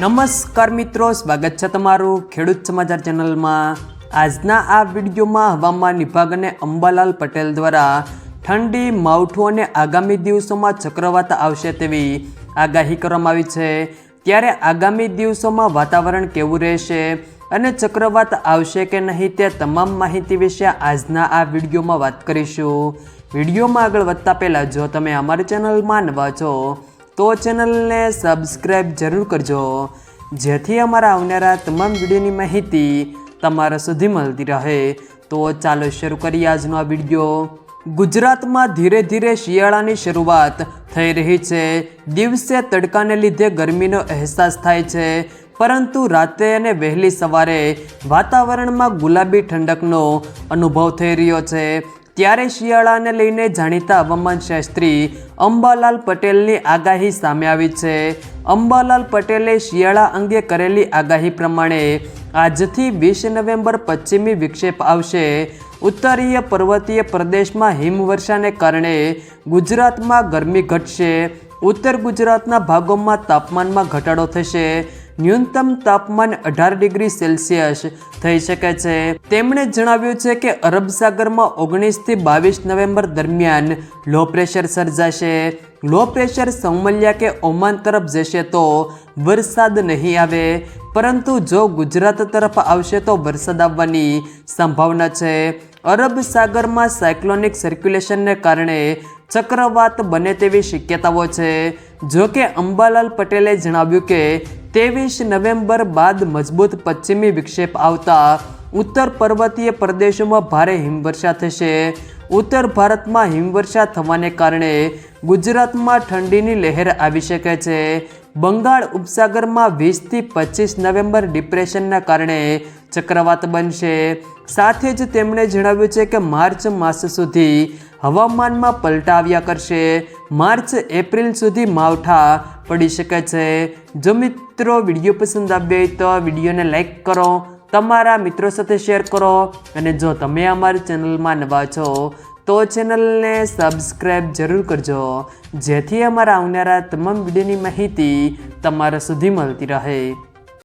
નમસ્કાર મિત્રો, સ્વાગત છે તમારું ખેડૂત સમાચાર ચેનલમાં। આજના આ વિડીયોમાં હવામાન વિભાગ અને અંબાલાલ પટેલ દ્વારા ઠંડી, માવઠું અને આગામી દિવસોમાં ચક્રવાત આવશે તેવી આગાહી કરવામાં આવી છે। ત્યારે આગામી દિવસોમાં વાતાવરણ કેવું રહેશે અને ચક્રવાત આવશે કે નહીં તે તમામ માહિતી વિશે આજના આ વિડીયોમાં વાત કરીશું। વિડીયોમાં આગળ વધતા પહેલાં જો તમે અમારી ચેનલમાં નવા છો તો ચેનલને સબસ્ક્રાઈબ જરૂર કરજો, જેથી અમારા આવનારા તમામ વિડીયોની માહિતી તમારા સુધી મળતી રહે। તો ચાલો શરૂ કરીએ આજનો આ વિડીયો। ગુજરાતમાં ધીરે ધીરે શિયાળાની શરૂઆત થઈ રહી છે। દિવસે તડકાને લીધે ગરમીનો અહેસાસ થાય છે, પરંતુ રાતે અને વહેલી સવારે વાતાવરણમાં ગુલાબી ઠંડકનો અનુભવ થઈ રહ્યો છે। ત્યારે શિયાળાને લઈને જાણીતા હવામાન શાસ્ત્રી અંબાલાલ પટેલની આગાહી સામે આવી છે। અંબાલાલ પટેલે શિયાળા અંગે કરેલી આગાહી પ્રમાણે આજથી 20 નવેમ્બર પશ્ચિમી વિક્ષેપ આવશે। ઉત્તરીય પર્વતીય પ્રદેશમાં હિમવર્ષાને કારણે ગુજરાતમાં ગરમી ઘટશે। ઉત્તર ગુજરાતના ભાગોમાં તાપમાનમાં ઘટાડો થશે। ન્યૂનતમ તાપમાન 18 ડિગ્રી સેલ્સિયસ થઈ શકે છે। તેમણે જણાવ્યું છે કે અરબ સાગરમાં 19 થી 22 નવેમ્બર દરમિયાન લો પ્રેશર સર્જાશે। લો પ્રેશર સોમાલિયા કે ઓમાન તરફ જશે તો વરસાદ નહીં આવે, પરંતુ જો ગુજરાત તરફ આવશે તો વરસાદ આવવાની સંભાવના છે। અરબ સાગરમાં સાયક્લોનિક સર્ક્યુલેશનને કારણે ચક્રવાત બને તેવી શક્યતાઓ છે। જો કે અંબાલાલ પટેલે જણાવ્યું કે 23 નવેમ્બર બાદ મજબૂત પશ્ચિમી વિક્ષેપ આવતા ઉત્તર પર્વતીય પ્રદેશોમાં ભારે હિમવર્ષા થશે। ઉત્તર ભારતમાં હિમવર્ષા થવાને કારણે ગુજરાતમાં ઠંડીની લહેર આવી શકે છે। બંગાળ ઉપસાગરમાં 20 થી 25 નવેમ્બર ડિપ્રેશનના કારણે ચક્રવાત બનશે। સાથે જ તેમણે જણાવ્યું છે કે માર્ચ માસ સુધી હવામાનમાં પલટા આવ્યા કરશે। માર્ચ એપ્રિલ સુધી માવઠા પડી શકે છે। જો મિત્રો વિડીયો પસંદ આવ્યો હોય તો વિડીયોને લાઈક કરો, તમારા મિત્રો સાથે શેર કરો, અને જો તમે અમારી ચેનલમાં નવા છો તો ચેનલને સબસ્ક્રાઈબ જરૂર કરજો, જેથી અમારા આવનારા તમામ વિડીયોની માહિતી તમારા સુધી મળતી રહે।